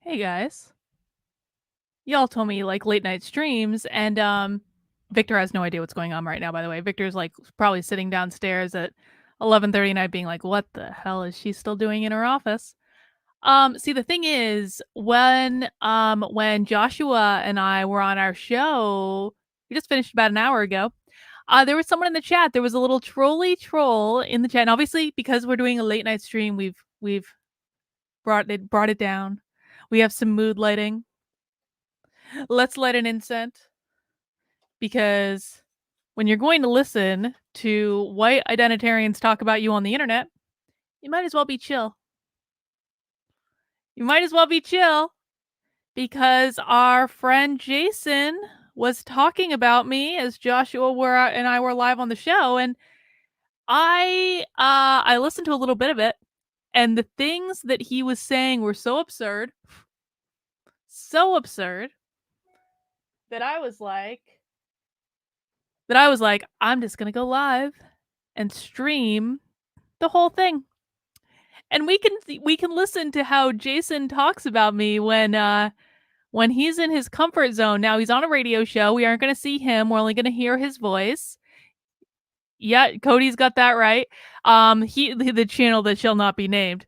Hey guys. Y'all told me like late night streams and Victor has no idea what's going on right now, by the way. Victor's like probably sitting downstairs at 11:30 at night being like, "What the hell is she still doing in her office?" See, the thing is when Joshua and I were on our show, we just finished about an hour ago. There was someone in the chat. There was a little trolly troll in the chat. And obviously because we're doing a late night stream, we've brought it down. We have some mood lighting. Let's light an incense because when you're going to listen to white identitarians talk about you on the internet, you might as well be chill. You might as well be chill because our friend Jason was talking about me as Joshua and I were live on the show, and I listened to a little bit of it, and the things that he was saying were so absurd that I was like, I'm just gonna go live and stream the whole thing. And we can listen to how Jason talks about me when he's in his comfort zone. Now he's on a radio show. We aren't going to see him. We're only going to hear his voice. Yeah, Cody's got that right. The channel that shall not be named.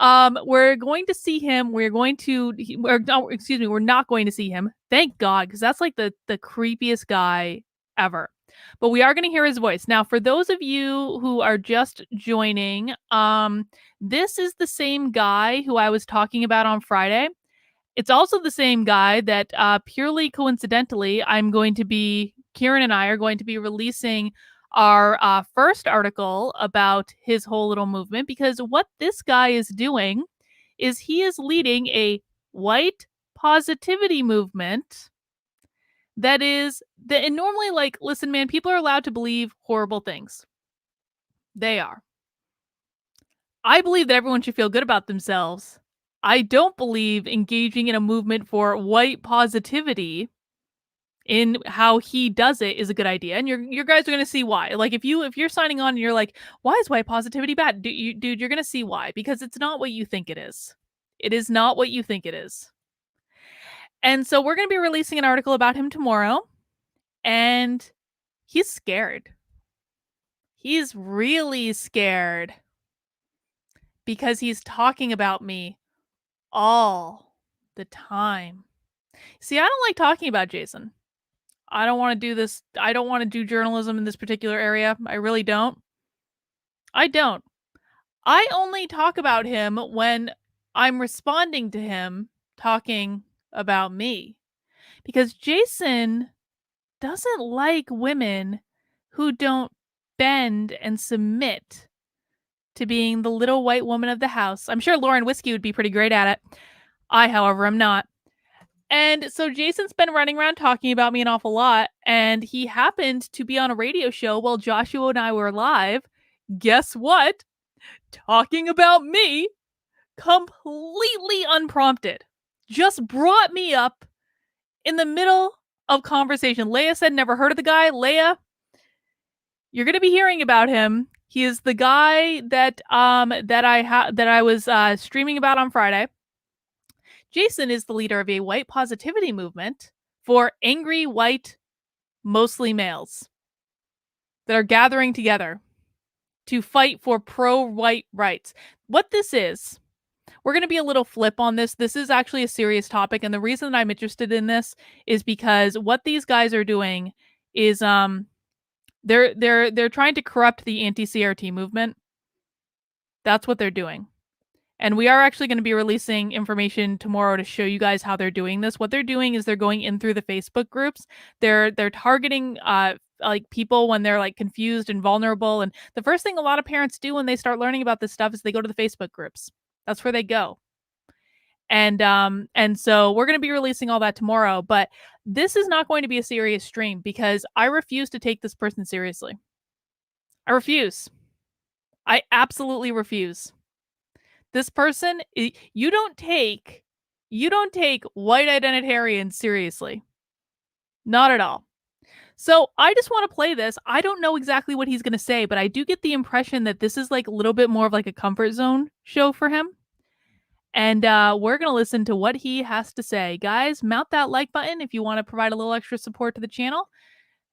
We're going to see him. We're not going to see him. Thank God, because that's like the creepiest guy ever. But we are going to hear his voice. Now, for those of you who are just joining, this is the same guy who I was talking about on Friday. It's also the same guy that purely coincidentally, Kieran and I are going to be releasing our first article about his whole little movement, because what this guy is doing is he is leading a white positivity movement and normally, like, listen, man, people are allowed to believe horrible things. They are. I believe that everyone should feel good about themselves. I don't believe engaging in a movement for white positivity in how he does it is a good idea. And your guys are going to see why. Like if you're signing on and you're like, why is white positivity bad? Dude, you're going to see why, because it's not what you think it is. It is not what you think it is. And so we're going to be releasing an article about him tomorrow, and he's scared. He's really scared because he's talking about me all the time. See, I don't like talking about Jason. I don't want to do this. I don't want to do journalism in this particular area. I really don't. I don't. I only talk about him when I'm responding to him talking about me. Because Jason doesn't like women who don't bend and submit to being the little white woman of the house. I'm sure Lauren Whiskey would be pretty great at it. I, however, am not. And so Jason's been running around talking about me an awful lot, and he happened to be on a radio show while Joshua and I were live. Guess what? Talking about me completely unprompted. Just brought me up in the middle of conversation. Leia said never heard of the guy. Leia, you're going to be hearing about him. He is the guy that I was streaming about on Friday. Jason is the leader of a white positivity movement for angry white, mostly males, that are gathering together to fight for pro-white rights. What this is, we're going to be a little flip on this. This is actually a serious topic, and the reason that I'm interested in this is because what these guys are doing is they're trying to corrupt the anti-CRT movement. That's what they're doing. And we are actually going to be releasing information tomorrow to show you guys how they're doing this. What they're doing is they're going in through the Facebook groups. They're targeting like people when they're like confused and vulnerable. And the first thing a lot of parents do when they start learning about this stuff is they go to the Facebook groups. That's where they go. And so we're going to be releasing all that tomorrow. But this is not going to be a serious stream because I refuse to take this person seriously. I refuse. I absolutely refuse. This person, you don't take white identitarians seriously. Not at all. So I just want to play this. I don't know exactly what he's going to say, but I do get the impression that this is like a little bit more of like a comfort zone show for him. And we're going to listen to what he has to say. Guys, mount that like button if you want to provide a little extra support to the channel.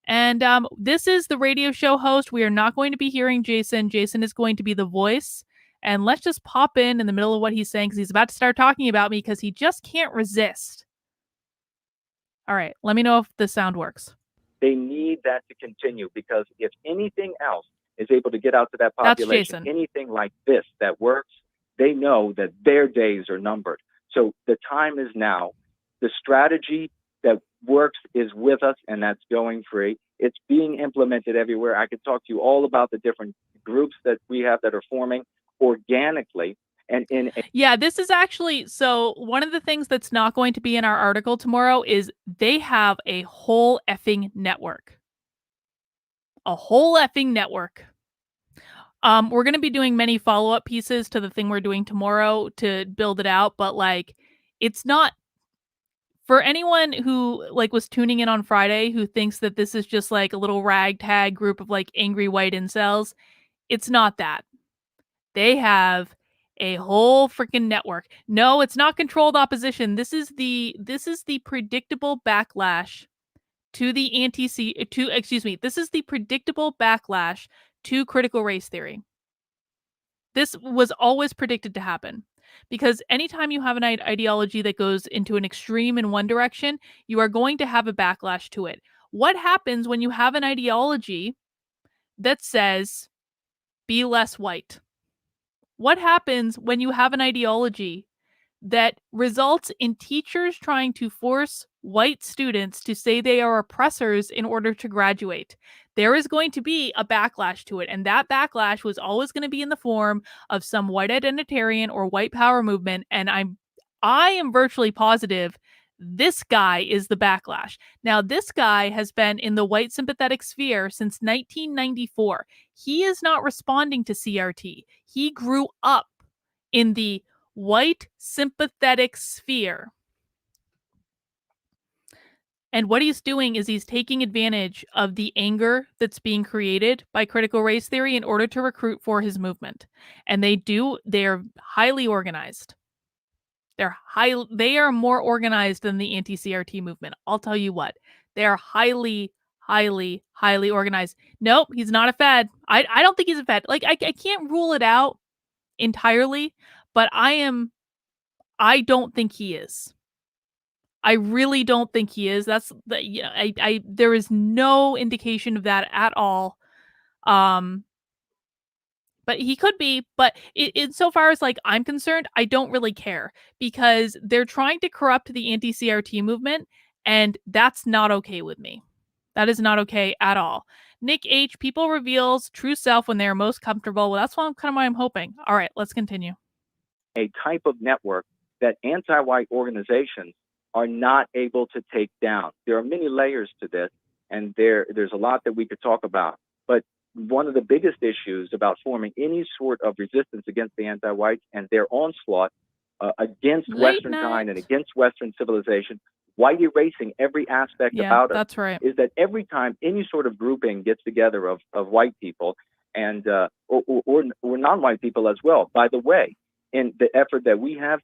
And this is the radio show host. We are not going to be hearing Jason. Jason is going to be the voice. And let's just pop in the middle of what he's saying because he's about to start talking about me because he just can't resist. All right, let me know if the sound works. They need that to continue because if anything else is able to get out to that population, anything like this that works, they know that their days are numbered. So the time is now. The strategy that works is with us, and that's going free. It's being implemented everywhere. I could talk to you all about the different groups that we have that are forming organically. And yeah, this is actually, so one of the things that's not going to be in our article tomorrow is they have a whole effing network. A whole effing network. We're going to be doing many follow-up pieces to the thing we're doing tomorrow to build it out, but like, it's not, for anyone who like was tuning in on Friday who thinks that this is just like a little ragtag group of like angry white incels, it's not that. They have a whole freaking network. No, it's not controlled opposition. This is the predictable backlash to the this is the predictable backlash to critical race theory. This was always predicted to happen because anytime you have an ideology that goes into an extreme in one direction, you are going to have a backlash to it. What happens when you have an ideology that says be less white? What happens when you have an ideology that results in teachers trying to force white students to say they are oppressors in order to graduate? There is going to be a backlash to it, and that backlash was always going to be in the form of some white identitarian or white power movement, and I am virtually positive this guy is the backlash. Now, this guy has been in the white sympathetic sphere since 1994. He is not responding to CRT. He grew up in the white sympathetic sphere. And what he's doing is he's taking advantage of the anger that's being created by critical race theory in order to recruit for his movement. And they're highly organized. They are more organized than the anti-CRT movement. I'll tell you what. They are highly, highly, highly organized. Nope, he's not a Fed. I don't think he's a Fed. Like, I can't rule it out entirely, but I don't think he is. I really don't think he is. That's the, you know, there is no indication of that at all. But he could be, but insofar as like I'm concerned, I don't really care because they're trying to corrupt the anti-CRT movement, and that's not okay with me. That is not okay at all. Nick H, people reveals true self when they are most comfortable. Well, that's what I'm hoping. All right, let's continue. A type of network that anti-white organizations are not able to take down. There are many layers to this, and there's a lot that we could talk about. But one of the biggest issues about forming any sort of resistance against the anti-whites and their onslaught against Western kind and against Western civilization, white erasing every aspect about it, that's right, is that every time any sort of grouping gets together of white people and or non-white people as well. By the way, in the effort that we have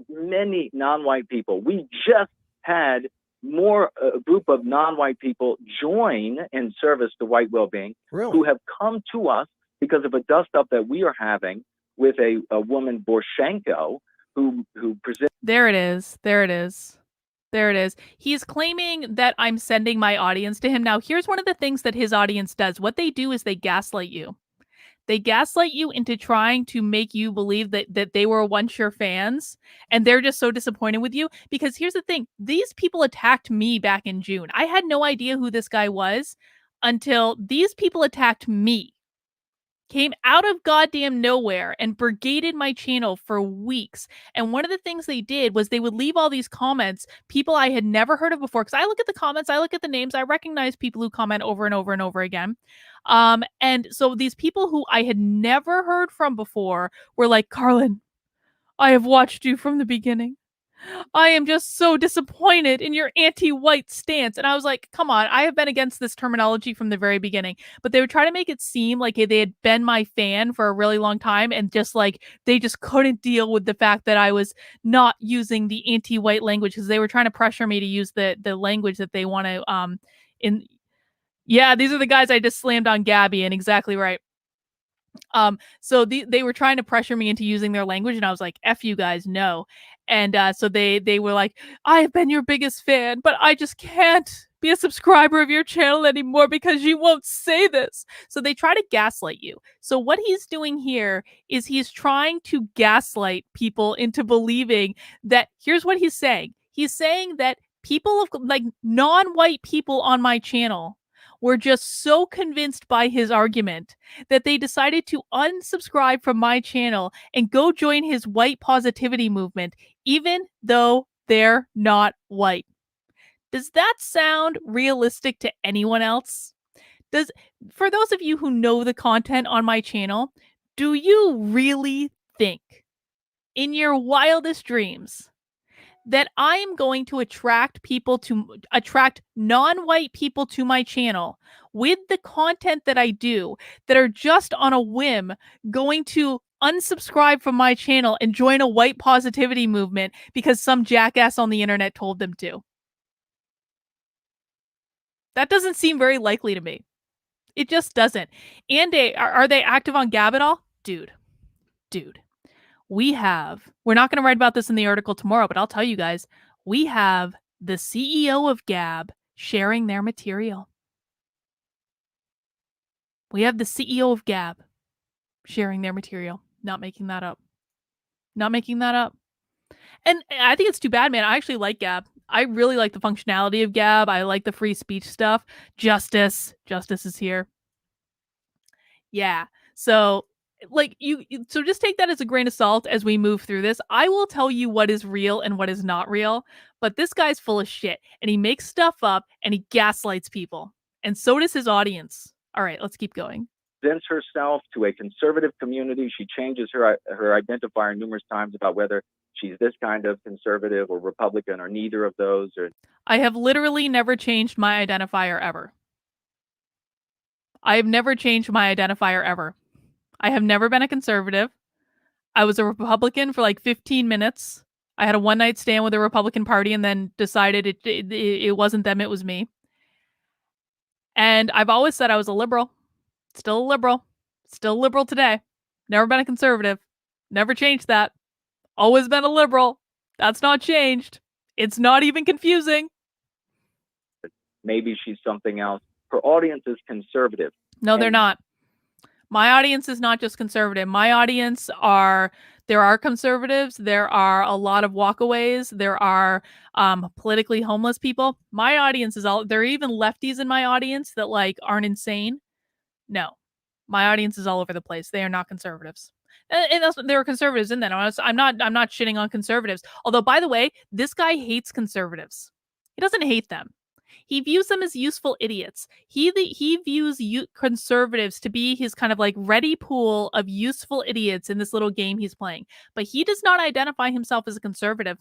many non-white people. We just had more group of non-white people join in service to white well-being, who have come to us because of a dust-up that we are having with a woman, Borshenko, who presents. There it is. He's claiming that I'm sending my audience to him. Now, here's one of the things that his audience does. What they do is they gaslight you. They gaslight you into trying to make you believe that they were once your fans, and they're just so disappointed with you. Because here's the thing. These people attacked me back in June. I had no idea who this guy was until these people attacked me. Came out of goddamn nowhere and brigaded my channel for weeks. And one of the things they did was they would leave all these comments, people I had never heard of before. Because I look at the comments, I look at the names, I recognize people who comment over and over and over again. And so these people who I had never heard from before were like, Carlin, I have watched you from the beginning. I am just so disappointed in your anti-white stance. And I was like, come on, I have been against this terminology from the very beginning. But they were trying to make it seem like they had been my fan for a really long time and just like they just couldn't deal with the fact that I was not using the anti-white language because they were trying to pressure me to use the language that they want to in yeah, these are the guys I just slammed on Gabby, and exactly right. So they were trying to pressure me into using their language, and I was like, "F you guys, no." And so they were like, "I have been your biggest fan, but I just can't be a subscriber of your channel anymore because you won't say this." So they try to gaslight you. So what he's doing here is he's trying to gaslight people into believing that here's what he's saying. He's saying that people of like non-white people on my channel were just so convinced by his argument that they decided to unsubscribe from my channel and go join his white positivity movement, even though they're not white. Does that sound realistic to anyone else? Does For those of you who know the content on my channel, do you really think in your wildest dreams that I am going to attract non-white people to my channel with the content that I do that are just on a whim going to unsubscribe from my channel and join a white positivity movement because some jackass on the internet told them to? That doesn't seem very likely to me. It just doesn't. And are they active on Gab at all? Dude. We're not going to write about this in the article tomorrow, but I'll tell you guys, we have the CEO of Gab sharing their material. We have the CEO of Gab sharing their material. Not making that up. Not making that up. And I think it's too bad, man. I actually like Gab. I really like the functionality of Gab. I like the free speech stuff. Justice is here. Yeah. So so just take that as a grain of salt as we move through this. I will tell you what is real and what is not real, but this guy's full of shit and he makes stuff up and he gaslights people. And so does his audience. All right, let's keep going. Presents herself to a conservative community. She changes her identifier numerous times about whether she's this kind of conservative or Republican or neither of those. I have literally never changed my identifier ever. I have never changed my identifier ever. I have never been a conservative. I was a Republican for like 15 minutes. I had a one night stand with the Republican Party and then decided it wasn't them, it was me. And I've always said I was a liberal. Still a liberal. Still liberal today. Never been a conservative. Never changed that. Always been a liberal. That's not changed. It's not even confusing. Maybe she's something else. Her audience is conservative. No, they're not. My audience is not just conservative. My audience there are conservatives. There are a lot of walkaways. There are politically homeless people. My audience is there are even lefties in my audience that like aren't insane. No, my audience is all over the place. They are not conservatives. And there are conservatives in that. I'm not shitting on conservatives. Although, by the way, this guy hates conservatives. He doesn't hate them. He views them as useful idiots. He views conservatives to be his kind of like ready pool of useful idiots in this little game he's playing. But he does not identify himself as a conservative.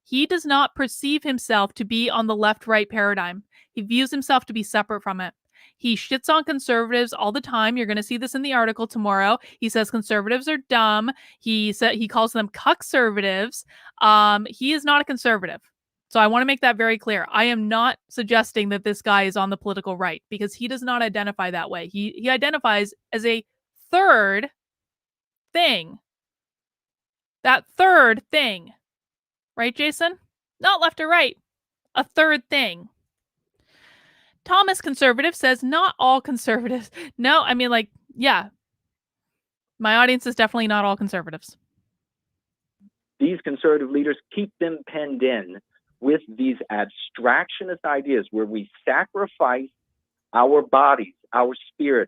He does not perceive himself to be on the left-right paradigm. He views himself to be separate from it. He shits on conservatives all the time. You're going to see this in the article tomorrow. He says conservatives are dumb. He calls them cuckservatives. He is not a conservative. So I want to make that very clear. I am not suggesting that this guy is on the political right because he does not identify that way. He identifies as a third thing. That third thing. Right, Jason? Not left or right. A third thing. Thomas Conservative says not all conservatives. No, I mean, like, yeah. My audience is definitely not all conservatives. These conservative leaders keep them penned in with these abstractionist ideas where we sacrifice our bodies, our spirit.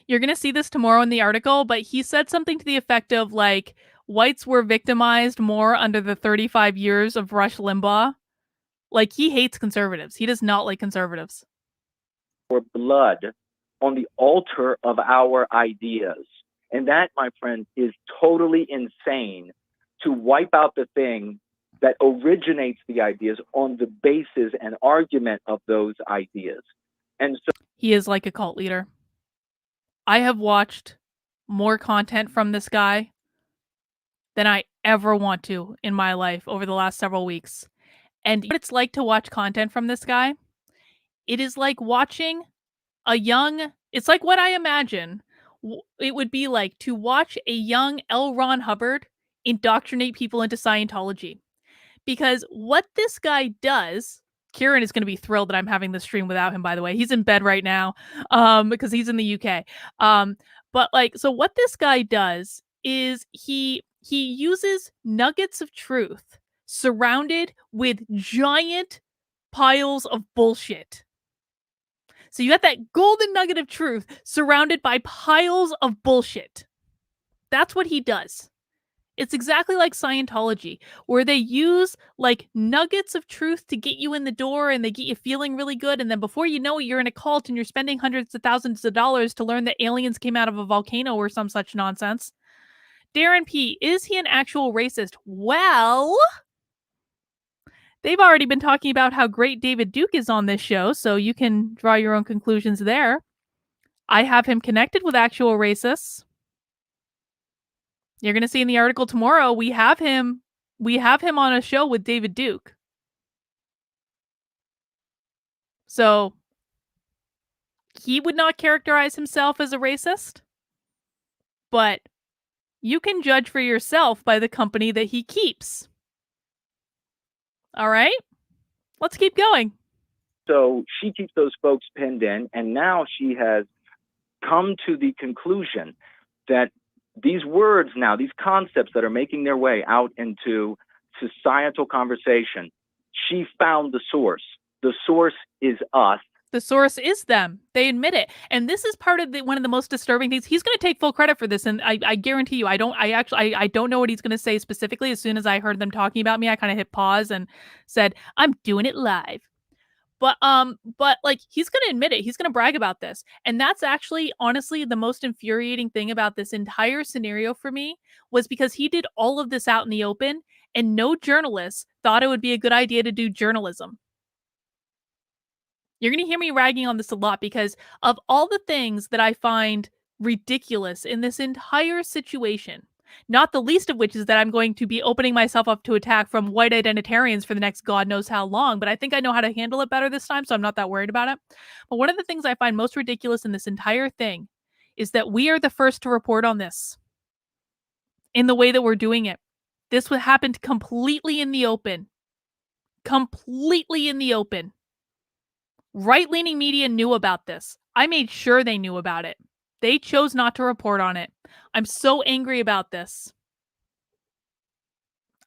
You're going to see this tomorrow in the article, but he said something to the effect of, like, whites were victimized more under the 35 years of Rush Limbaugh. Like, he hates conservatives. He does not like conservatives. Or blood on the altar of our ideas. And that, my friend, is totally insane to wipe out the thing that originates the ideas on the basis and argument of those ideas. And so he is like a cult leader. I have watched more content from this guy than I ever want to in my life over the last several weeks. And what it's like to watch content from this guy, it is like watching it's like what I imagine it would be like to watch a young Ron Hubbard indoctrinate people into Scientology. Because what this guy does, Kieran is going to be thrilled that I'm having this stream without him, by the way. He's in bed right now because he's in the UK. But like, so what this guy does is he uses nuggets of truth surrounded with giant piles of bullshit. So you got that golden nugget of truth surrounded by piles of bullshit. That's what he does. It's exactly like Scientology, where they use like nuggets of truth to get you in the door and they get you feeling really good. And then before you know it, you're in a cult and you're spending hundreds of thousands of dollars to learn that aliens came out of a volcano or some such nonsense. Darren P., is he an actual racist? Well, they've already been talking about how great David Duke is on this show, so you can draw your own conclusions there. I have him connected with actual racists. You're going to see in the article tomorrow, we have him on a show with David Duke. So he would not characterize himself as a racist, but you can judge for yourself by the company that he keeps. All right, let's keep going. So she keeps those folks pinned in, and now she has come to the conclusion that these words now, these concepts that are making their way out into societal conversation, she found the source. The source is us. The source is them. They admit it. And this is part of one of the most disturbing things. He's going to take full credit for this. And I guarantee you, I don't know what he's going to say specifically. As soon as I heard them talking about me, I kind of hit pause and said, I'm doing it live. But like he's going to admit it. He's going to brag about this. And that's actually honestly the most infuriating thing about this entire scenario for me, was because he did all of this out in the open and no journalists thought it would be a good idea to do journalism. You're going to hear me ragging on this a lot because of all the things that I find ridiculous in this entire situation. Not the least of which is that I'm going to be opening myself up to attack from white identitarians for the next God knows how long, but I think I know how to handle it better this time, so I'm not that worried about it. But one of the things I find most ridiculous in this entire thing is that we are the first to report on this in the way that we're doing it. This happened completely in the open. Completely in the open. Right-leaning media knew about this. I made sure they knew about it. They chose not to report on it. I'm so angry about this.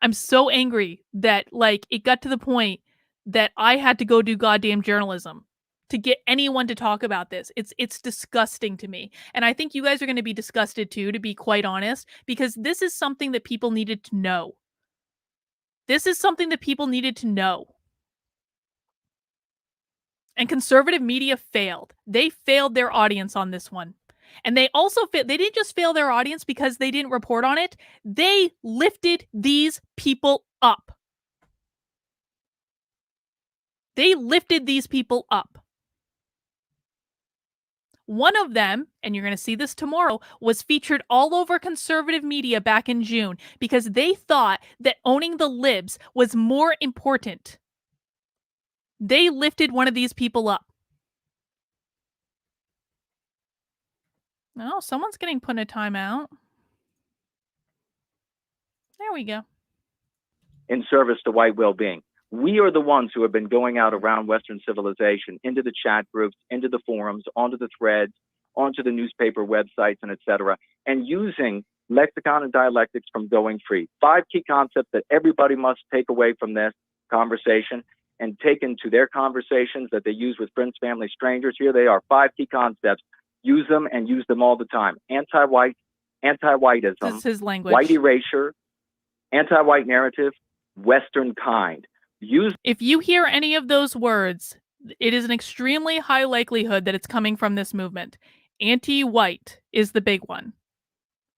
I'm so angry that, like, it got to the point that I had to go do goddamn journalism to get anyone to talk about this. It's disgusting to me. And I think you guys are going to be disgusted too, to be quite honest, because this is something that people needed to know. This is something that people needed to know. And conservative media failed. They failed their audience on this one. And they also they didn't just fail their audience because they didn't report on it. They lifted these people up. They lifted these people up. One of them, and you're going to see this tomorrow, was featured all over conservative media back in June because they thought that owning the libs was more important. They lifted one of these people up. Oh, someone's getting put in a timeout. There we go. In service to white well-being. We are the ones who have been going out around Western civilization, into the chat groups, into the forums, onto the threads, onto the newspaper websites, and etc., and using lexicon and dialectics from Going Free. 5 key concepts that everybody must take away from this conversation and take into their conversations that they use with friends, family, strangers. Here they are, 5 key concepts. Use them and use them all the time. Anti-white, anti-whiteism, This is his language. white erasure, AntiWhite narrative, Western kind. If you hear any of those words, it is an extremely high likelihood that it's coming from this movement. Anti-white is the big one.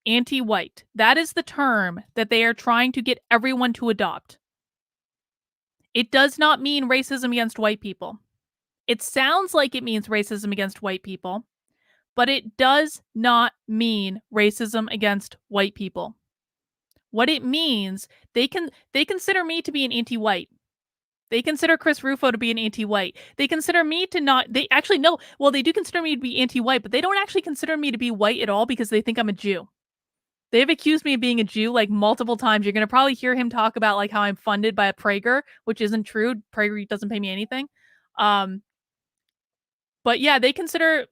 Anti-white. That is the term that they are trying to get everyone to adopt. It does not mean racism against white people. It sounds like it means racism against white people, but it does not mean racism against white people. What it means, they consider me to be an anti-white. They consider Chris Rufo to be an anti-white. They consider me to not, they actually, no, well, they do consider me to be anti-white, but they don't actually consider me to be white at all because they think I'm a Jew. They've accused me of being a Jew like multiple times. You're going to probably hear him talk about like how I'm funded by a Prager, which isn't true. Prager doesn't pay me anything. But yeah, they consider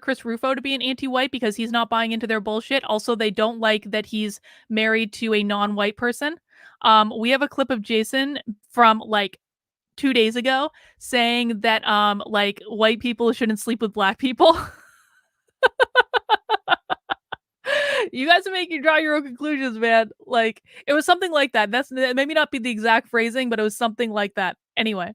Chris Rufo to be an anti-white because he's not buying into their bullshit. Also, they don't like that he's married to a non-white person. We have a clip of Jason from like 2 days ago saying that like white people shouldn't sleep with black people. You guys are making you draw your own conclusions, man. Like it was something like that. That's maybe not be the exact phrasing, but it was something like that. Anyway.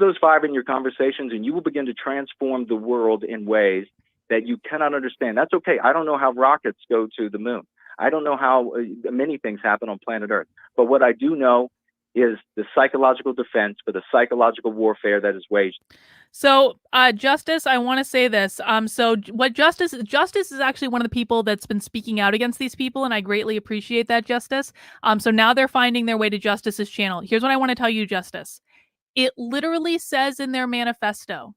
Those 5 in your conversations, and you will begin to transform the world in ways that you cannot understand. That's okay. I don't know how rockets go to the moon. I don't know how many things happen on planet Earth. But what I do know is the psychological defense for the psychological warfare that is waged. So, Justice, I want to say this. So what Justice is actually one of the people that's been speaking out against these people, and I greatly appreciate that, Justice. So now they're finding their way to Justice's channel. Here's what I want to tell you, Justice. It literally says in their manifesto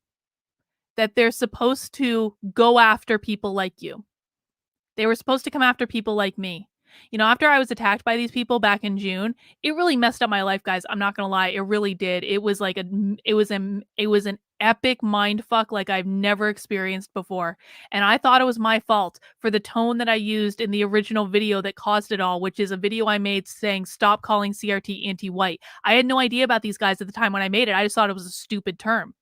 that they're supposed to go after people like you. They were supposed to come after people like me. You know, after I was attacked by these people back in June, it really messed up my life, guys. I'm not gonna lie, it really did. It was like it was an epic mind fuck like I've never experienced before. And I thought it was my fault for the tone that I used in the original video that caused it all, which is a video I made saying stop calling CRT anti-white. I had no idea about these guys at the time when I made it. I just thought it was a stupid term.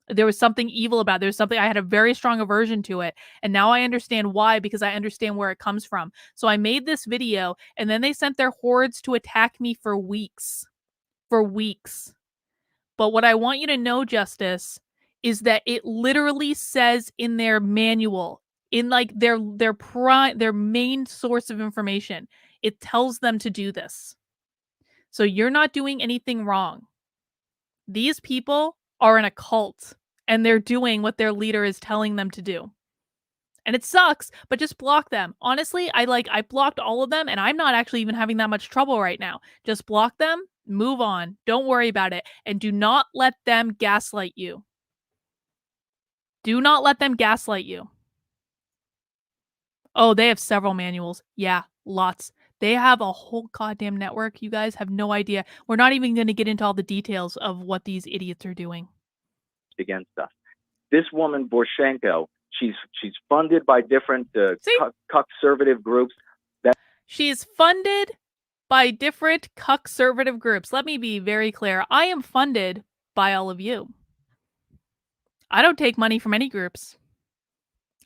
There was something evil about it. There was something, I had a very strong aversion to it. And now I understand why, because I understand where it comes from. So I made this video, and then they sent their hordes to attack me for weeks. For weeks. But what I want you to know, Justice, is that it literally says in their manual, in like their main source of information, it tells them to do this. So you're not doing anything wrong. These people are in a cult, and they're doing what their leader is telling them to do. And it sucks, but just block them. Honestly, I blocked all of them, and I'm not actually even having that much trouble right now. Just block them, move on. Don't worry about it, and do not let them gaslight you. Do not let them gaslight you. Oh, they have several manuals. Yeah, lots. They have a whole goddamn network. You guys have no idea. We're not even going to get into all the details of what these idiots are doing against us. This woman, Borshenko, she's funded by different conservative groups. She's funded by different conservative groups. Let me be very clear. I am funded by all of you. I don't take money from any groups.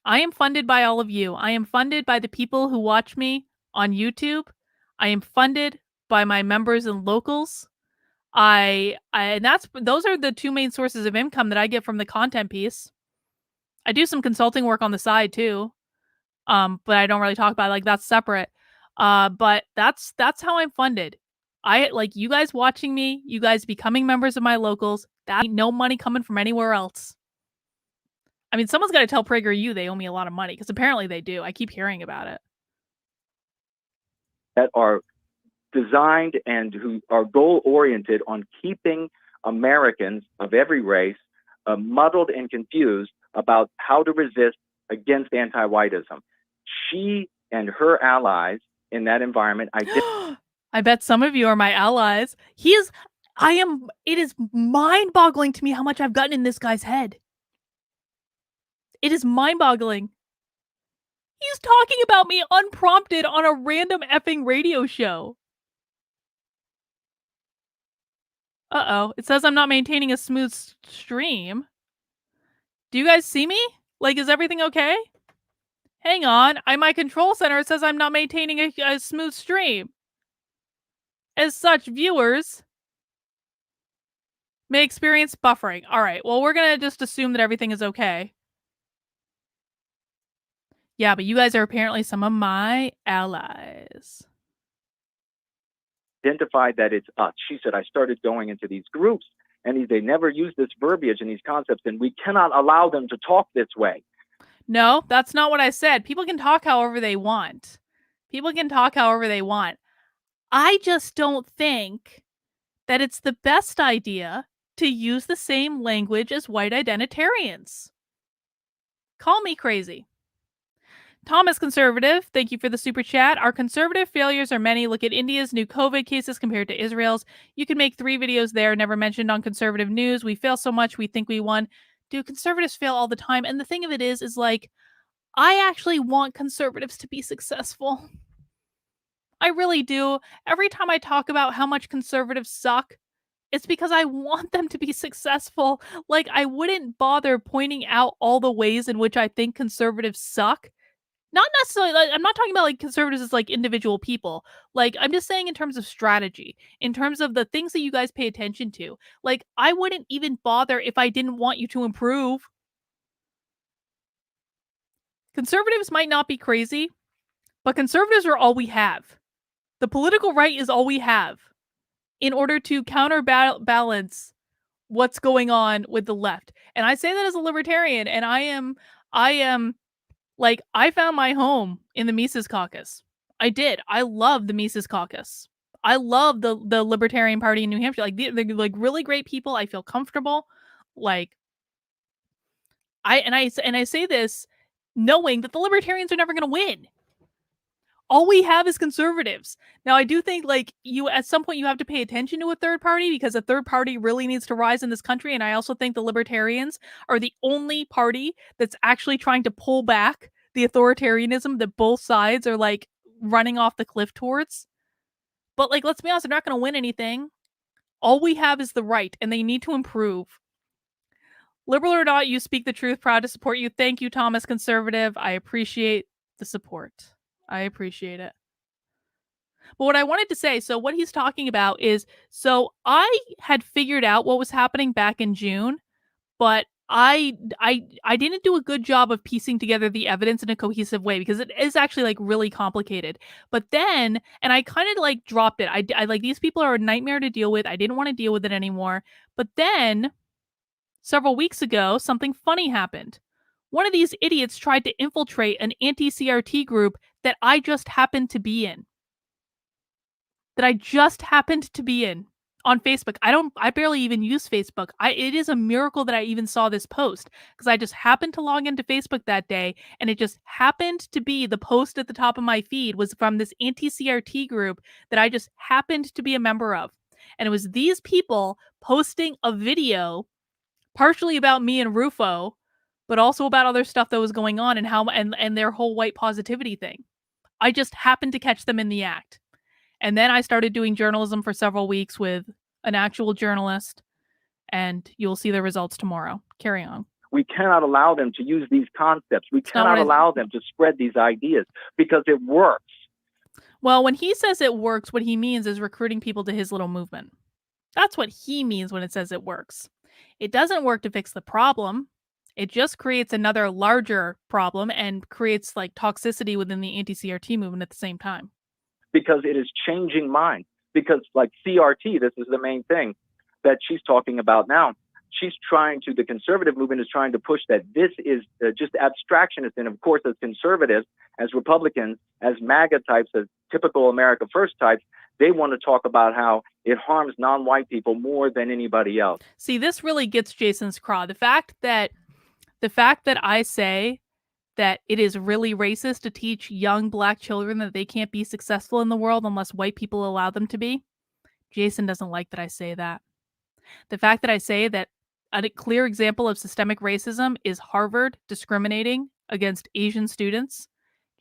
I am funded by all of you. I am funded by the people who watch me on YouTube. I am funded by my members and locals. And those are the 2 main sources of income that I get from the content piece. I do some consulting work on the side too. But I don't really talk about it. Like that's separate. But that's how I'm funded. I like you guys watching me, you guys becoming members of my locals. That ain't no money coming from anywhere else. I mean, someone's got to tell PragerU they owe me a lot of money, because apparently they do. I keep hearing about it. That are designed and who are goal-oriented on keeping Americans of every race muddled and confused about how to resist against anti-whiteism. She and her allies in that environment. I bet some of you are my allies. It is mind-boggling to me how much I've gotten in this guy's head. It is mind-boggling. He's talking about me unprompted on a random effing radio show. Uh-oh. It says I'm not maintaining a smooth stream. Do you guys see me? Like, is everything okay? Hang on. My control center, it says I'm not maintaining a smooth stream. As such, viewers may experience buffering. All right. Well, we're going to just assume that everything is okay. Yeah, but you guys are apparently some of my allies. identified that it's us. She said, I started going into these groups and they never use this verbiage and these concepts, and we cannot allow them to talk this way. No, that's not what I said. People can talk however they want. People can talk however they want. I just don't think that it's the best idea to use the same language as white identitarians. Call me crazy. Thomas Conservative, thank you for the super chat. Our conservative failures are many. Look at India's new COVID cases compared to Israel's. You can make 3 videos there, never mentioned on conservative news. We fail so much, we think we won. Dude, conservatives fail all the time. And the thing of it is like, I actually want conservatives to be successful. I really do. Every time I talk about how much conservatives suck, it's because I want them to be successful. Like, I wouldn't bother pointing out all the ways in which I think conservatives suck. Not necessarily, like, I'm not talking about like conservatives as like individual people. Like, I'm just saying in terms of strategy, in terms of the things that you guys pay attention to. Like, I wouldn't even bother if I didn't want you to improve. Conservatives might not be crazy, but conservatives are all we have. The political right is all we have in order to counterbalance what's going on with the left. And I say that as a libertarian, and I am like, I found my home in the Mises Caucus. I did. I love the Mises Caucus. I love the Libertarian Party in New Hampshire. Like, they're like really great people. I feel comfortable. Like, I say this knowing that the libertarians are never going to win. All we have is conservatives. Now, I do think like you at some point you have to pay attention to a third party because a third party really needs to rise in this country. And I also think the libertarians are the only party that's actually trying to pull back the authoritarianism that both sides are like running off the cliff towards. But like, let's be honest, they're not going to win anything. All we have is the right, and they need to improve. Liberal or not, you speak the truth. Proud to support you. Thank you, Thomas Conservative. I appreciate the support. I appreciate it. But what I wanted to say, so what he's talking about is, so I had figured out what was happening back in June, but I didn't do a good job of piecing together the evidence in a cohesive way because it is actually like really complicated. But then, and I kind of like dropped it. I like, these people are a nightmare to deal with. I didn't want to deal with it anymore. But then several weeks ago, something funny happened. One of these idiots tried to infiltrate an anti-CRT group that I just happened to be in. On Facebook. I barely even use Facebook. It is a miracle that I even saw this post because I just happened to log into Facebook that day, and it just happened to be the post at the top of my feed was from this anti-CRT group that I just happened to be a member of. And it was these people posting a video partially about me and Rufo, but also about other stuff that was going on and how and their whole white positivity thing. I just happened to catch them in the act. And then I started doing journalism for several weeks with an actual journalist, and you'll see the results tomorrow. Carry on. We cannot allow them to use these concepts. We cannot allow them to spread these ideas because it works. Well, when he says it works, what he means is recruiting people to his little movement. That's what he means when it says it works. It doesn't work to fix the problem. It just creates another larger problem and creates like toxicity within the anti-CRT movement at the same time. Because it is changing minds. Because like CRT, this is the main thing that she's talking about now. The conservative movement is trying to push that this is just abstractionist. And of course, as conservatives, as Republicans, as MAGA types, as typical America First types, they want to talk about how it harms non-white people more than anybody else. See, this really gets Jason's craw. The fact that I say that it is really racist to teach young Black children that they can't be successful in the world unless white people allow them to be. Jason doesn't like that I say that. The fact that I say that a clear example of systemic racism is Harvard discriminating against Asian students.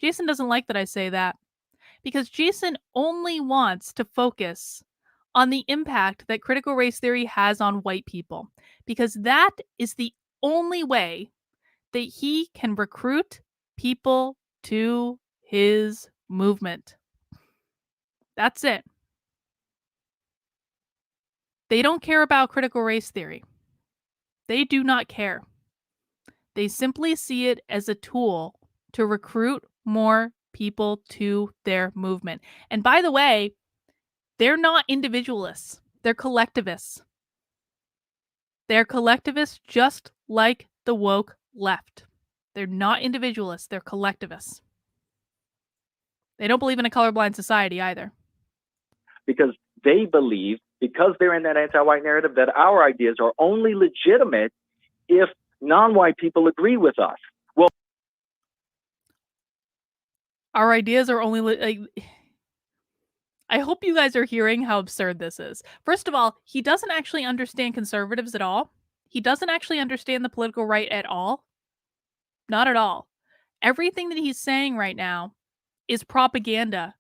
Jason doesn't like that I say that because Jason only wants to focus on the impact that critical race theory has on white people, because that is the only way that he can recruit people to his movement. That's it. They don't care about critical race theory. They do not care. They simply see it as a tool to recruit more people to their movement. And by the way, They're not individualists. They're collectivists. They're collectivists just like the woke left. They're not individualists. They're collectivists. They don't believe in a colorblind society either. Because they believe, because they're in that anti-white narrative, that our ideas are only legitimate if non-white people agree with us. Well, our ideas are only I hope you guys are hearing how absurd this is. First of all, he doesn't actually understand conservatives at all. He doesn't actually understand the political right at all. Not at all. Everything that he's saying right now is propaganda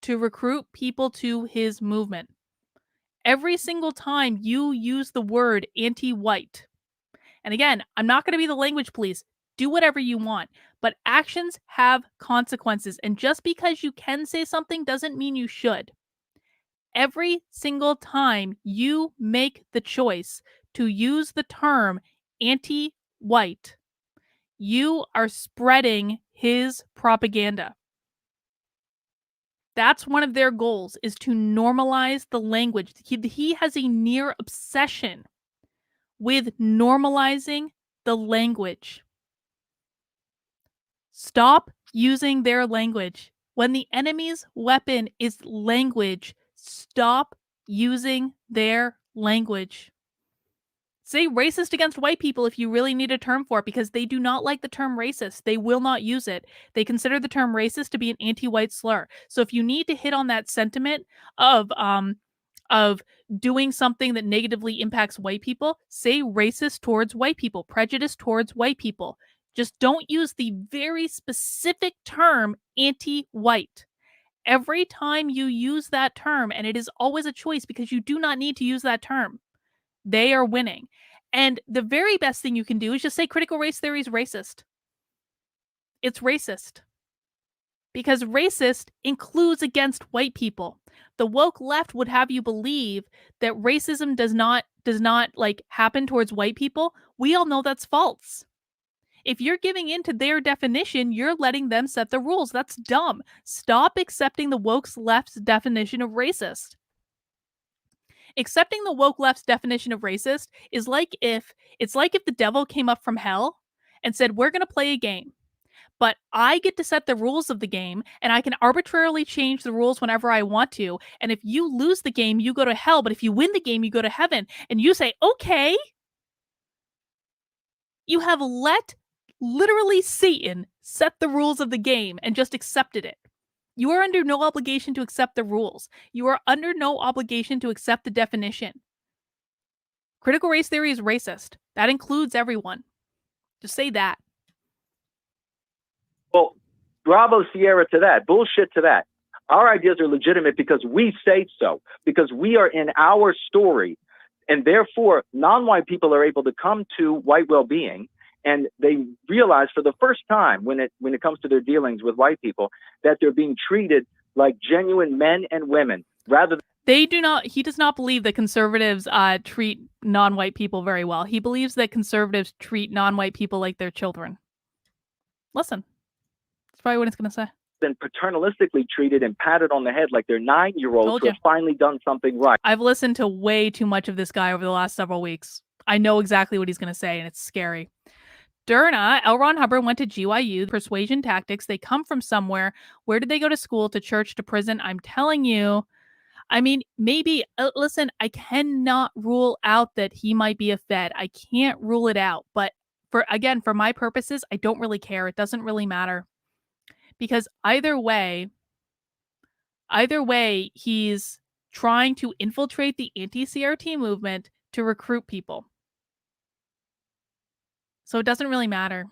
to recruit people to his movement. Every single time you use the word anti-white, and again, I'm not going to be the language police. Do whatever you want, but actions have consequences. And just because you can say something doesn't mean you should. Every single time you make the choice to use the term anti-white, you are spreading his propaganda. That's one of their goals, is to normalize the language. He has a near obsession with normalizing the language. Stop using their language. When the enemy's weapon is language, stop using their language. Say racist against white people if you really need a term for it, because they do not like the term racist. They will not use it. They consider the term racist to be an anti-white slur. So if you need to hit on that sentiment of doing something that negatively impacts white people, say racist towards white people, prejudice towards white people. Just don't use the very specific term anti-white. Every time you use that term, and it is always a choice because you do not need to use that term, they are winning. And the very best thing you can do is just say critical race theory is racist. It's racist. Because racist includes against white people. The woke left would have you believe that racism does not like happen towards white people. We all know that's false. If you're giving in to their definition, you're letting them set the rules. That's dumb. Stop accepting the woke left's definition of racist. Accepting the woke left's definition of racist is like if the devil came up from hell and said, "We're going to play a game, but I get to set the rules of the game, and I can arbitrarily change the rules whenever I want to. And if you lose the game, you go to hell, but if you win the game, you go to heaven." And you say, "Okay." You have let literally Satan set the rules of the game and just accepted it. You are under no obligation to accept the rules. You are under no obligation to accept the definition. Critical race theory is racist. That includes everyone. Just say that. Well, bravo Sierra to that. Bullshit to that. Our ideas are legitimate because we say so, because we are in our story. And therefore, non-white people are able to come to white well-being, and they realize for the first time when it comes to their dealings with white people that they're being treated like genuine men and women rather than he does not believe that conservatives treat non-white people very well. He believes that conservatives treat non-white people like their children. Listen, that's probably what it's going to say. Than paternalistically treated and patted on the head like they're 9-year-olds who have finally done something right. I've listened to way too much of this guy over the last several weeks. I know exactly what he's going to say, and it's scary. Ron Hubbard went to GYU. Persuasion tactics, they come from somewhere. Where did they go to school? To church, to prison? I'm telling you. I mean, maybe, listen, I cannot rule out that he might be a Fed. I can't rule it out. But for my purposes, I don't really care. It doesn't really matter. Because either way, he's trying to infiltrate the anti-CRT movement to recruit people. So it doesn't really matter.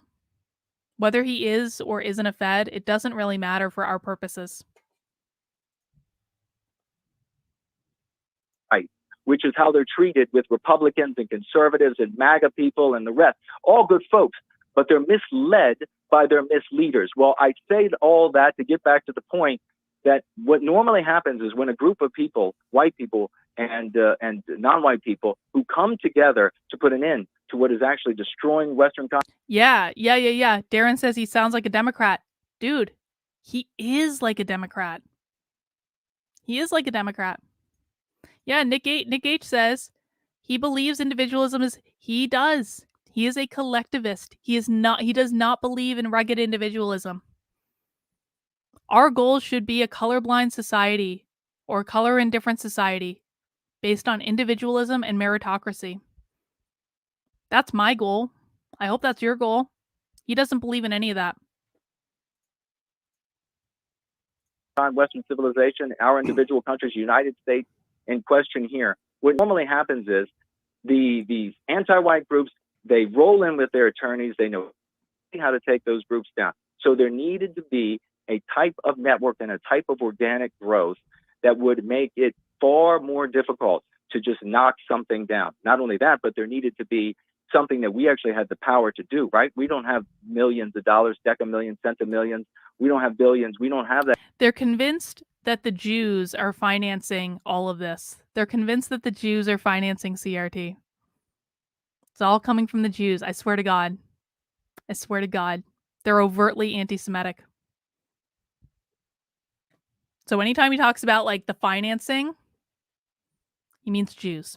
Whether he is or isn't a Fed, it doesn't really matter for our purposes. Right, which is how they're treated with Republicans and conservatives and MAGA people and the rest. All good folks, but they're misled by their misleaders. Well, I say all that to get back to the point that what normally happens is when a group of people, white people and non-white people, who come together to put an end to what is actually destroying Western countries. Yeah. Darren says he sounds like a Democrat. Dude, he is like a Democrat. He is like a Democrat. Yeah, Nick H says he believes individualism is he does. He is a collectivist. He does not believe in rugged individualism. Our goal should be a colorblind society or color indifferent society based on individualism and meritocracy. That's my goal. I hope that's your goal. He doesn't believe in any of that. Western civilization, our individual countries, United States in question here. What normally happens is these anti-white groups, they roll in with their attorneys. They know how to take those groups down. So there needed to be a type of network and a type of organic growth that would make it far more difficult to just knock something down. Not only that, but there needed to be something that we actually had the power to do, right? We don't have millions of dollars, decamillions, centimillions. We don't have billions. We don't have that. They're convinced that the Jews are financing all of this. They're convinced that the Jews are financing CRT. It's all coming from the Jews. I swear to God. I swear to God. They're overtly anti-Semitic. So anytime he talks about like the financing, he means Jews.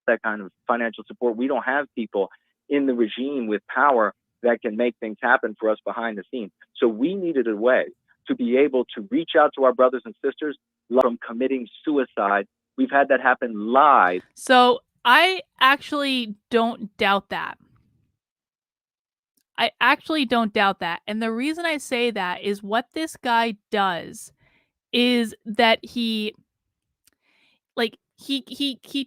That kind of financial support. We don't have people in the regime with power that can make things happen for us behind the scenes. So we needed a way to be able to reach out to our brothers and sisters from committing suicide. We've had that happen live. So I actually don't doubt that. I actually don't doubt that. And the reason I say that is what this guy does is that he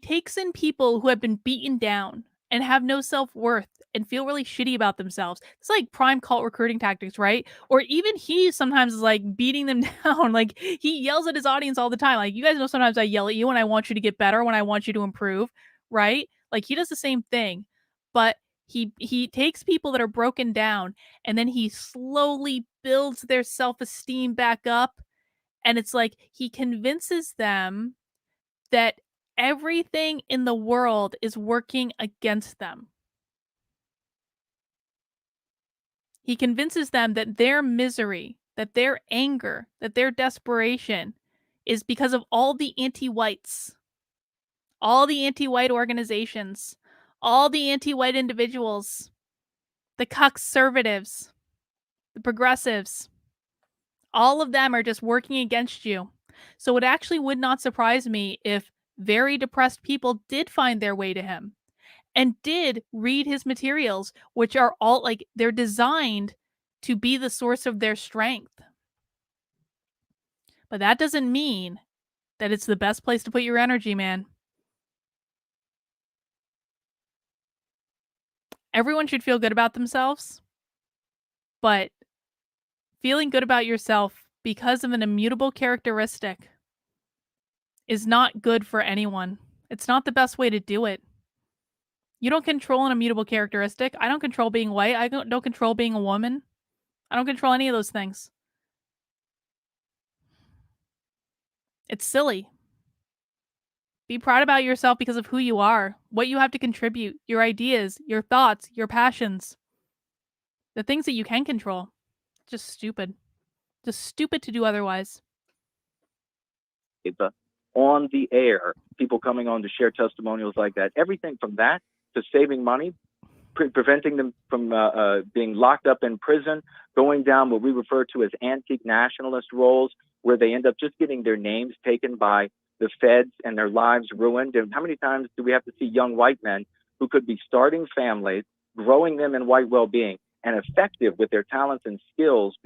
takes in people who have been beaten down and have no self-worth and feel really shitty about themselves. It's like prime cult recruiting tactics, right? Or even he sometimes is like beating them down. Like he yells at his audience all the time. Like you guys know sometimes I yell at you when I want you to get better, when I want you to improve, right? Like he does the same thing. But he takes people that are broken down and then he slowly builds their self-esteem back up, and it's like he convinces them that everything in the world is working against them. He convinces them that their misery, that their anger, that their desperation is because of all the anti-whites, all the anti-white organizations, all the anti-white individuals, the conservatives, the progressives. All of them are just working against you. So it actually would not surprise me if very depressed people did find their way to him and did read his materials, which are all like they're designed to be the source of their strength. But that doesn't mean that it's the best place to put your energy, man. Everyone should feel good about themselves, but feeling good about yourself because of an immutable characteristic is not good for anyone. It's not the best way to do it. You don't control an immutable characteristic. I don't control being white. I don't control being a woman. I don't control any of those things. It's silly. Be proud about yourself because of who you are, what you have to contribute, your ideas, your thoughts, your passions. The things that you can control. Just stupid. Just stupid to do otherwise. On the air, people coming on to share testimonials like that, everything from that to saving money, preventing them from being locked up in prison, going down what we refer to as antique nationalist roles, where they end up just getting their names taken by the feds and their lives ruined. And how many times do we have to see young white men who could be starting families, growing them in white well-being, and effective with their talents and skills,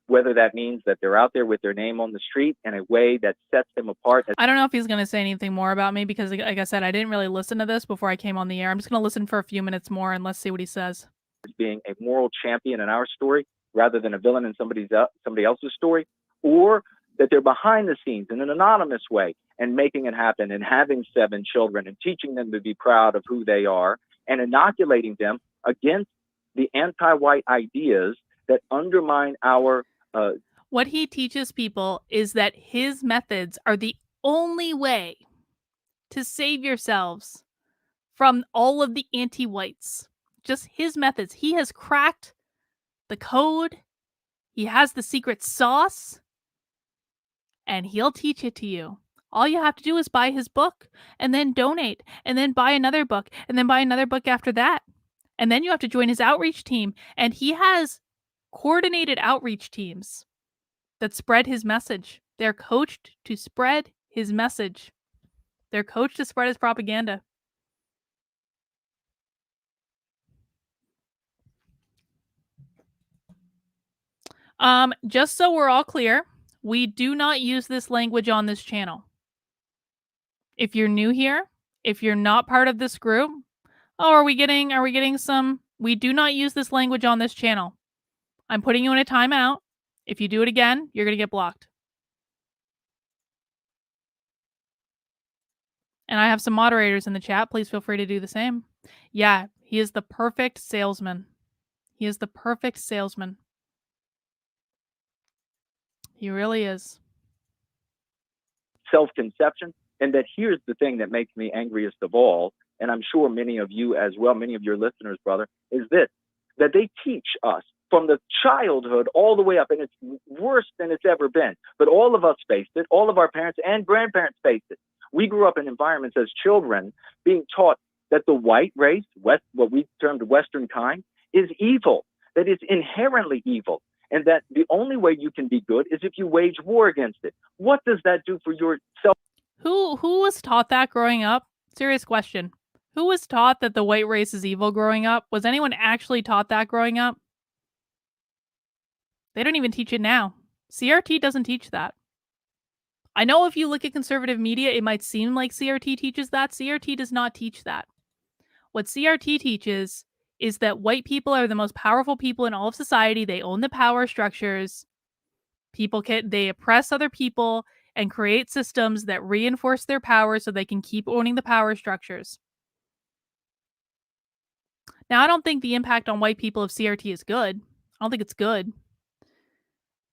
whether that means that they're out there with their name on the street in a way that sets them apart. I don't know if he's going to say anything more about me because, like I said, I didn't really listen to this before I came on the air. I'm just going to listen for a few minutes more and let's see what he says. Being a moral champion in our story rather than a villain in somebody else's story, or that they're behind the scenes in an anonymous way and making it happen and having 7 children and teaching them to be proud of who they are and inoculating them against the anti-white ideas that undermine our what he teaches people is that his methods are the only way to save yourselves from all of the anti-whites. Just his methods. He has cracked the code. He has the secret sauce. And he'll teach it to you. All you have to do is buy his book and then donate and then buy another book and then buy another book after that. And then you have to join his outreach team. And he has coordinated outreach teams that spread his message. They're coached to spread his message. They're coached to spread his propaganda. Just so we're all clear, we do not use this language on this channel. If you're new here, if you're not part of this group, oh, are we getting some? We do not use this language on this channel. I'm putting you in a timeout. If you do it again, you're going to get blocked. And I have some moderators in the chat. Please feel free to do the same. Yeah, he is the perfect salesman. He is the perfect salesman. He really is. Self-conception. And that here's the thing that makes me angriest of all, and I'm sure many of you as well, many of your listeners, brother, is this, that they teach us from the childhood all the way up, and it's worse than it's ever been. But all of us faced it. All of our parents and grandparents faced it. We grew up in environments as children being taught that the white race, what we termed Western kind, is evil, that it's inherently evil, and that the only way you can be good is if you wage war against it. What does that do for your self? Who was taught that growing up? Serious question. Who was taught that the white race is evil growing up? Was anyone actually taught that growing up? They don't even teach it now. CRT doesn't teach that. I know if you look at conservative media, it might seem like CRT teaches that. CRT does not teach that. What CRT teaches is that white people are the most powerful people in all of society. They own the power structures. They oppress other people and create systems that reinforce their power so they can keep owning the power structures. Now, I don't think the impact on white people of CRT is good. I don't think it's good.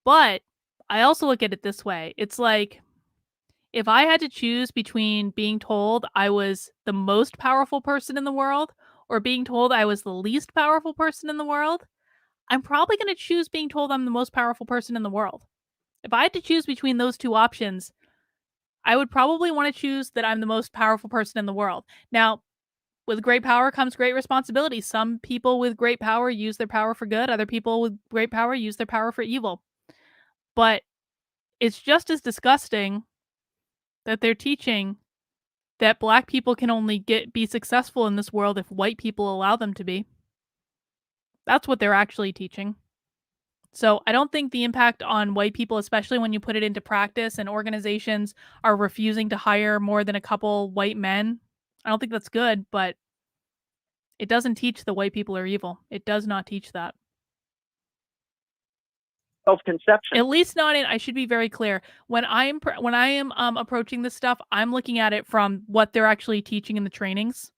But I also look at it this way. It's like, if I had to choose between being told I was the most powerful person in the world or being told I was the least powerful person in the world, I'm probably going to choose being told I'm the most powerful person in the world. If I had to choose between those two options, I would probably want to choose that I'm the most powerful person in the world. Now, with great power comes great responsibility. Some people with great power use their power for good. Other people with great power use their power for evil. But it's just as disgusting that they're teaching that black people can only be successful in this world if white people allow them to be. That's what they're actually teaching. So I don't think the impact on white people, especially when you put it into practice and organizations are refusing to hire more than a couple white men, I don't think that's good, but it doesn't teach that white people are evil. It does not teach that. Self-conception. At least not in. I should be very clear. When I am approaching this stuff, I'm looking at it from what they're actually teaching in the trainings,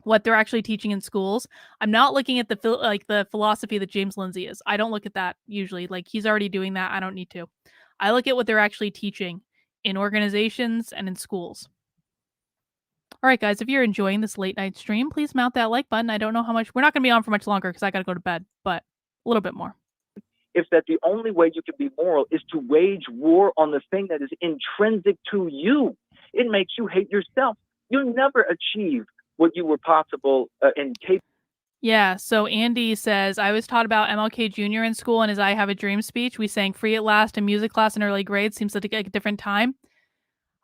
what they're actually teaching in schools. I'm not looking at the philosophy that James Lindsay is. I don't look at that usually. Like, he's already doing that. I don't need to. I look at what they're actually teaching in organizations and in schools. All right, guys, if you're enjoying this late night stream, please mount that like button. I don't know how much. We're not going to be on for much longer because I got to go to bed, but a little bit more. Is that the only way you can be moral is to wage war on the thing that is intrinsic to you. It makes you hate yourself. You'll never achieve what you were possible and capable. Yeah, so Andy says, I was taught about MLK Jr. in school and his I Have a Dream speech. We sang Free at Last in music class in early grades. Seems like a different time.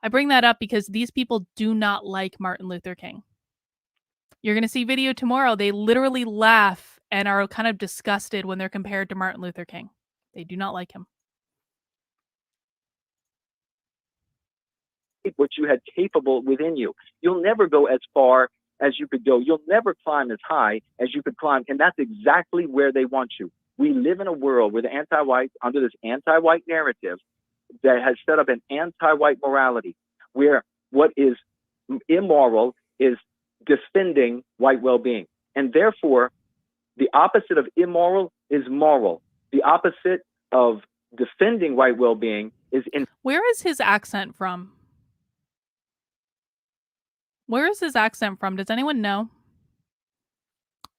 I bring that up because these people do not like Martin Luther King. You're going to see video tomorrow. They literally laugh and are kind of disgusted when they're compared to Martin Luther King. They do not like him. What you had capable within you. You'll never go as far as you could go. You'll never climb as high as you could climb. And that's exactly where they want you. We live in a world where the anti-white, under this anti-white narrative, that has set up an anti-white morality, where what is immoral is defending white well-being. And therefore, the opposite of immoral is moral. The opposite of defending white well-being is in. Where is his accent from? Where is his accent from? Does anyone know?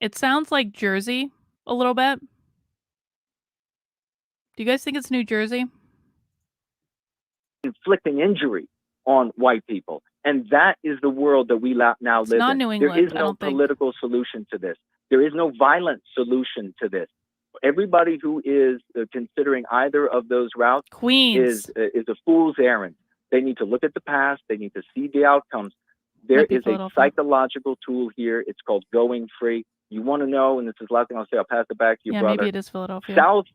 It sounds like Jersey a little bit. Do you guys think it's New Jersey? Inflicting injury. on white people. And that is the world that we now live not in. New There England, is I no don't think. political solution to this. There is no violent solution to this. Everybody who is considering either of those routes Queens. is a fool's errand. They need to look at the past. They need to see the outcomes. There Might be is a Philadelphia. psychological tool here. It's called going free. You want to know, and this is the last thing I'll say, I'll pass it back to you, Yeah, brother. maybe it is Philadelphia. South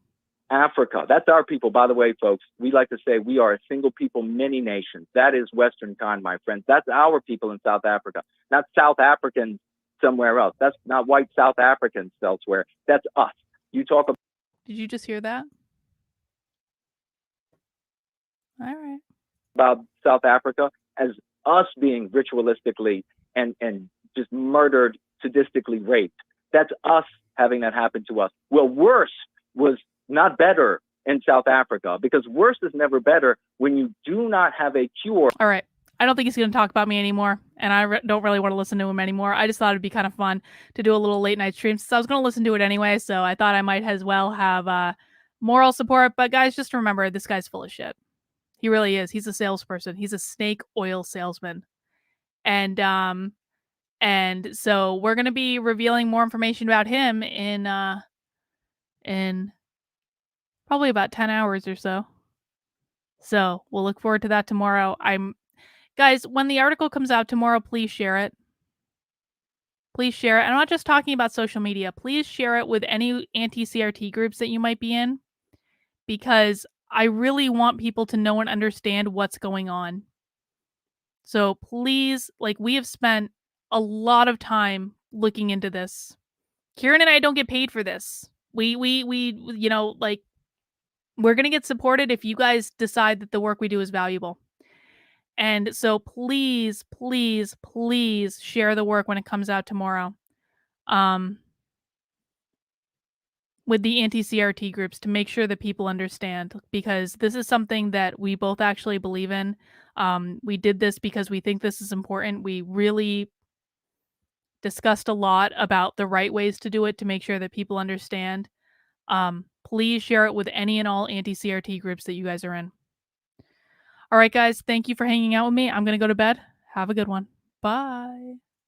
Africa, that's our people, by the way, folks. We like to say we are a single people, many nations. That is Western kind, my friends. That's our people in South Africa, not South Africans somewhere else. That's not white South Africans elsewhere. That's us. You talk about. Did you just hear that? All right. About South Africa as us being ritualistically and just murdered, sadistically raped. That's us having that happen to us. Well, worse was not better in South Africa, because worse is never better when you do not have a cure. All right. I don't think he's going to talk about me anymore, and I don't really want to listen to him anymore. I just thought it'd be kind of fun to do a little late night stream, since I was going to listen to it anyway, so I thought I might as well have moral support. But guys, just remember, this guy's full of shit. He really is. He's a salesperson. He's a snake oil salesman. And so we're going to be revealing more information about him in probably about 10 hours or so. So we'll look forward to that tomorrow. Guys, when the article comes out tomorrow, please share it. Please share it. And I'm not just talking about social media. Please share it with any anti-CRT groups that you might be in, because I really want people to know and understand what's going on. So please, like, we have spent a lot of time looking into this. Kieran and I don't get paid for this. We you know, like, we're going to get supported if you guys decide that the work we do is valuable. And so please, please, please share the work when it comes out tomorrow. With the anti-CRT groups, to make sure that people understand, because this is something that we both actually believe in. We did this because we think this is important. We really discussed a lot about the right ways to do it to make sure that people understand. Please share it with any and all anti-CRT groups that you guys are in. All right, guys, thank you for hanging out with me. I'm going to go to bed. Have a good one. Bye.